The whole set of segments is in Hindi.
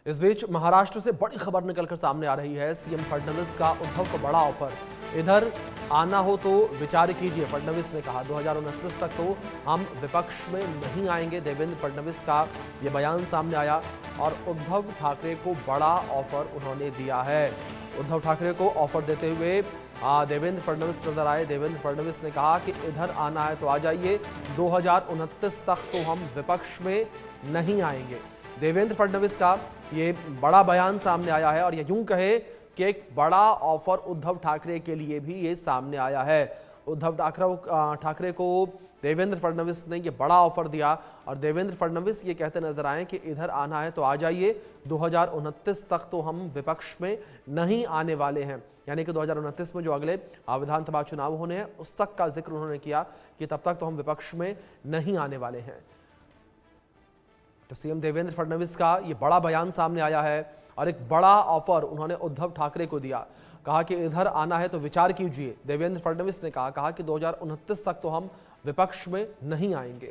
इस बीच महाराष्ट्र से बड़ी खबर निकलकर सामने आ रही है। सीएम फडणवीस का उद्धव को बड़ा ऑफर, इधर आना हो तो विचार कीजिए। फडणवीस ने कहा 2029 तक तो हम विपक्ष में नहीं आएंगे। देवेंद्र फडणवीस का ये बयान सामने आया और उद्धव ठाकरे को बड़ा ऑफर उन्होंने दिया है। उद्धव ठाकरे को ऑफर देते हुए देवेंद्र फडणवीस नजर आए। देवेंद्र फडणवीस ने कहा कि इधर आना है तो आ जाइए, 2029 तक तो हम विपक्ष में नहीं आएंगे। देवेंद्र फडणवीस का ये बड़ा बयान सामने आया है और ये यूं कहे कि एक बड़ा ऑफर उद्धव ठाकरे के लिए भी ये सामने आया है। उद्धव ठाकरे को देवेंद्र फडणवीस ने ये बड़ा ऑफर दिया और देवेंद्र फडणवीस ये कहते नजर आए कि इधर आना है तो आ जाइए, 2029 तक तो हम विपक्ष में नहीं आने वाले हैं। यानी कि 2029 में जो अगले विधानसभा चुनाव होने हैं उस तक का जिक्र उन्होंने किया कि तब तक तो हम विपक्ष में नहीं आने वाले हैं। तो सीएम देवेंद्र फडणवीस का ये बड़ा बयान सामने आया है और एक बड़ा ऑफर उन्होंने उद्धव ठाकरे को दिया। कहा कि इधर आना है तो विचार कीजिए। देवेंद्र फडणवीस ने कहा कि 2029 तक तो हम विपक्ष में नहीं आएंगे।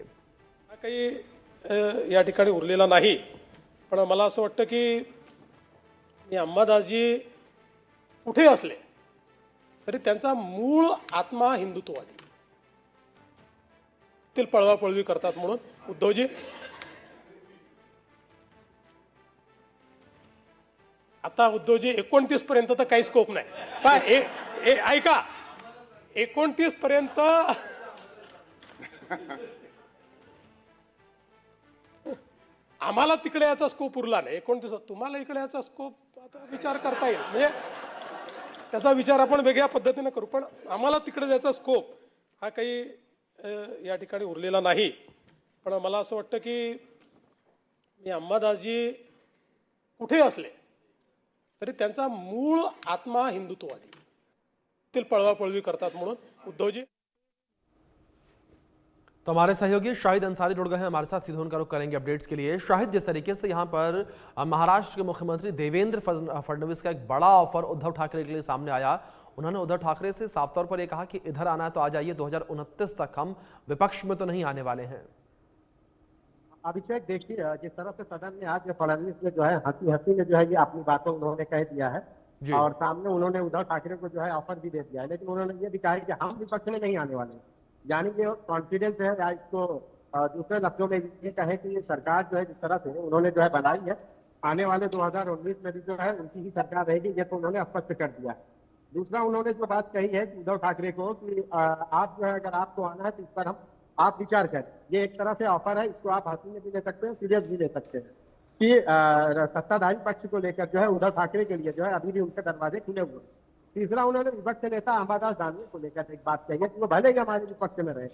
काही या ठिकाणी उरलेला नाही, पण मला असं वाटतं की अंबादासजी कुठे असले तरी त्यांचा मूळ आत्मा हिंदुत्ववादी, ते पळवापळवी करतात म्हणून उद्धवजी आता उद्धवजी 29 पर्यंत तर काही स्कोप नाही, पण ऐका 29 पर्यंत आम्हाला तिकडे याचा स्कोप उरला नाही। 29 तुम्हाला इकडे याचा स्कोप आता विचार करता येईल, म्हणजे त्याचा विचार आपण वेगळ्या पद्धतीने करू, पण आम्हाला तिकडे जायचा स्कोप हा काही या ठिकाणी उरलेला नाही। पण मला असं वाटतं की अंबादासजी कुठे असले तरी त्यांचा मूळ आत्मा हिंदुत्ववादी, ते पळवापळवी करतात म्हणून उद्धवजी। तो हमारे सहयोगी शाहिद अंसारी जुड़ गए हैं हमारे साथ, सीधे उनका रुख करेंगे अपडेट्स के लिए। शाहिद, जिस तरीके से यहाँ पर महाराष्ट्र के मुख्यमंत्री देवेंद्र फडणवीस का एक बड़ा ऑफर उद्धव ठाकरे के लिए सामने आया, उन्होंने उद्धव ठाकरे से साफ तौर पर यह कहा कि इधर आना है तो आ जाइए, 2029 तक हम विपक्ष में तो नहीं आने वाले हैं। अभिषेक, देखिए जिस तरह से सदन में आज फडणवीस ने जो है हंसी हंसी में जो है ये अपनी बातों उन्होंने कह दिया है और सामने उन्होंने उद्धव ठाकरे को जो है ऑफर भी दे दिया है, लेकिन उन्होंने ये भी कहा है कि हम विपक्ष में नहीं आने वाले हैं। यानी कि कॉन्फिडेंस है या इसको दूसरे लफ्जों में ये कहे कि ये सरकार जो है जिस तरह से उन्होंने जो है बनाई है, आने वाले 2019 में भी जो है उनकी ही सरकार रहेगी, ये तो उन्होंने स्पष्ट कर दिया है। दूसरा, उन्होंने जो बात कही है उद्धव ठाकरे को कि आप जो है अगर आपको आना है तो इस पर आप विचार करें। ये एक तरह से ऑफर है, इसको आप हंसी में भी ले सकते हैं, सीरियस भी ले सकते हैं कि सत्ताधारी पक्ष को लेकर जो है उद्धव ठाकरे के लिए जो है अभी भी उनके दरवाजे खुले हुए। तीसरा, उन्होंने विपक्ष नेता अंबादास दानवे को लेकर एक बात कही है कि वो भले ही हमारे विपक्ष में रहे,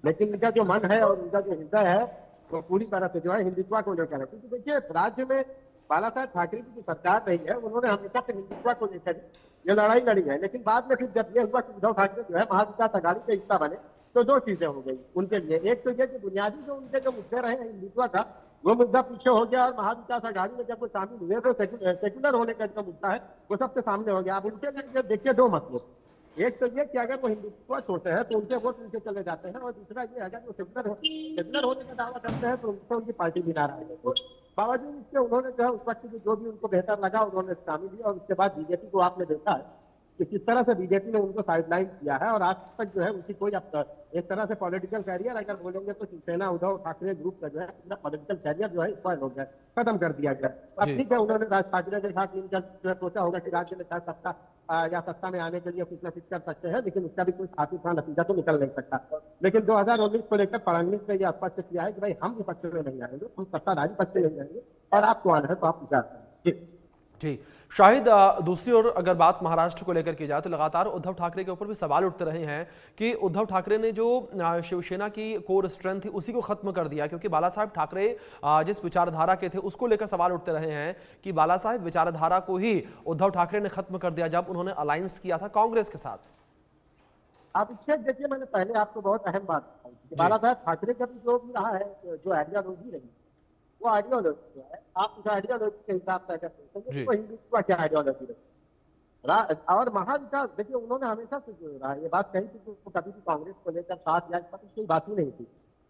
लेकिन उनका जो मन है और उनका जो हृदय है वो पूरी तरह से जो है हिंदुत्व को लेकर है। क्योंकि देखिए, राज्य में बाला साहब ठाकरे की जो सरकार रही है उन्होंने हमेशा से हिंदुत्व को लेकर ये लड़ाई लड़ी है, लेकिन बाद में फिर जब ये हुआ कि उद्धव ठाकरे जो है महाविकास अघाड़ी का हिस्सा बने तो दो चीजें हो गई उनके लिए। एक तो ये कि बुनियादी जो उनके जो मुद्दे रहे हैं हिंदुत्व का, वो मुद्दा पीछे हो गया और महाविकास अघाड़ी में जब वो शामिल हुए तो सेक्युलर होने का जो मुद्दा है वो सबसे सामने हो गया। अब उनके लिए देखिए दो मसले, एक तो ये कि अगर वो हिंदुत्व छोड़ते हैं तो उनके वोट उनके चले जाते हैं, और दूसरा ये अगर वो सेक्युलर होने का दावा करते हैं तो उनको उनकी पार्टी भी नाराज है। बावजूद इसके उन्होंने जो है उस वक्त जो भी उनको बेहतर लगा उन्होंने शामिल किया, और उसके बाद बीजेपी को आपने देखा है कि किस तरह से बीजेपी ने उनको साइडलाइन किया है और आज तक जो है उनकी कोई एक तरह से पॉलिटिकल कैरियर अगर बोलेंगे तो शिवसेना उद्धव ठाकरे ग्रुप का जो है पूरा पॉलिटिकल कैरियर जो है स्पॉइल हो गया, खत्म कर दिया गया। अब ठीक है, उन्होंने राज ठाकरे के साथ मिलकर सोचा होगा कि राज्य में शायद सत्ता में आने के लिए कुछ न कुछ कर सकते हैं, लेकिन उसका भी कोई खातिर का नतीजा तो निकल नहीं सकता। लेकिन 2019 को लेकर फडणवीस ने यह स्पष्ट किया है कि भाई हम विपक्ष में नहीं आएंगे, हम सत्ताधारी पक्ष में नहीं आएंगे और आपको आना है तो आप विचार करें। जी शाहिद, दूसरी ओर अगर बात महाराष्ट्र को लेकर की जाए तो लगातार उद्धव ठाकरे के ऊपर भी सवाल उठते रहे हैं कि उद्धव ठाकरे ने जो शिवसेना की कोर स्ट्रेंथ थी उसी को खत्म कर दिया, क्योंकि बाला साहब ठाकरे जिस विचारधारा के थे उसको लेकर सवाल उठते रहे हैं कि बाला साहब विचारधारा को ही उद्धव ठाकरे ने खत्म कर दिया जब उन्होंने अलायंस किया था कांग्रेस के साथ। आप इससे देखिए, मैंने पहले आपको बहुत अहम बात बताई, बाला साहब ठाकरे का भी जो भी रहा है, जो आइडियोलॉजी रही वो आइडियोलॉजी जो है, आप उस आइडियोलॉजी के हिसाब से अगर देखेंगे तो हिंदुत्व क्या आइडियोलॉजी रही और महाविकास, देखिए उन्होंने हमेशा से जो रहा ये बात कही थी कि उसको कभी भी कांग्रेस को लेकर साथ या कोई बात ही नहीं थी।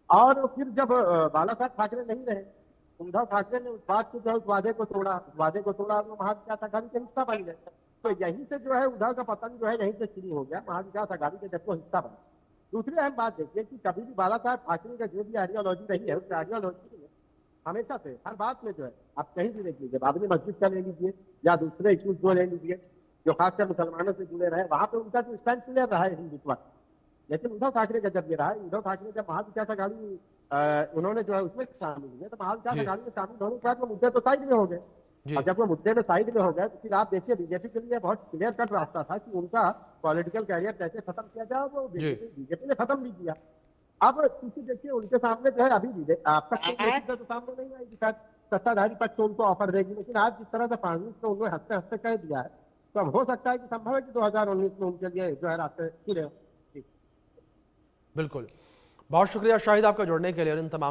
और फिर जब बाला साहब ठाकरे नहीं रहे उद्धव ठाकरे ने उस बात को जो है उस वादे को तोड़ा, और वो महाविकास आघाड़ी का हिस्सा बन गए। तो यहीं से जो है उद्धव का पतन जो है यहीं से शुरू हो गया, महाविकास आघाड़ी के जब वो हिस्सा बना। दूसरी अहम बात देखिए कि कभी भी बाला साहब ठाकरे का जो भी आइडियोलॉजी रही है, उस आइडियोलॉजी में हमेशा से हर बात में जो है आप कहीं भी देख लीजिए, बाबरी मस्जिद का ले लीजिए या दूसरे इश्यूज को ले लीजिए जो खासकर मुसलमानों से जुड़े रहे, वहां पे उनका जो स्टैंड क्लियर रहा है हिंदुत्व। लेकिन उद्धव ठाकरे का जब ये रहा, उद्धव ठाकरे जब महाविकास आघाड़ी उन्होंने जो है उसमें शामिल हुए, तो महाविकास आघाड़ी में शामिल होने के बाद वो मुद्दे तो साइड में हो गए। और जब वो मुद्दे में साइड में हो गए तो फिर आप देखिए बीजेपी के लिए बहुत क्लियर कट रास्ता था कि उनका पॉलिटिकल कैरियर कैसे खत्म किया जाए, वो बीजेपी ने खत्म भी किया। अब किसी देखिए उनके सामने जो है अभी भी आप तक तो सामने नहीं आएगी, शायद सत्ताधारी पक्ष उनको ऑफर देगी, लेकिन आज जिस तरह से फडणवीस ने उन्होंने हंसते हंसते कह दिया है, तो अब हो सकता है कि संभव है कि 2019 में उनके लिए जो है रास्ते खुले। बिल्कुल, बहुत शुक्रिया शाहिद आपका जुड़ने के लिए और इन तमाम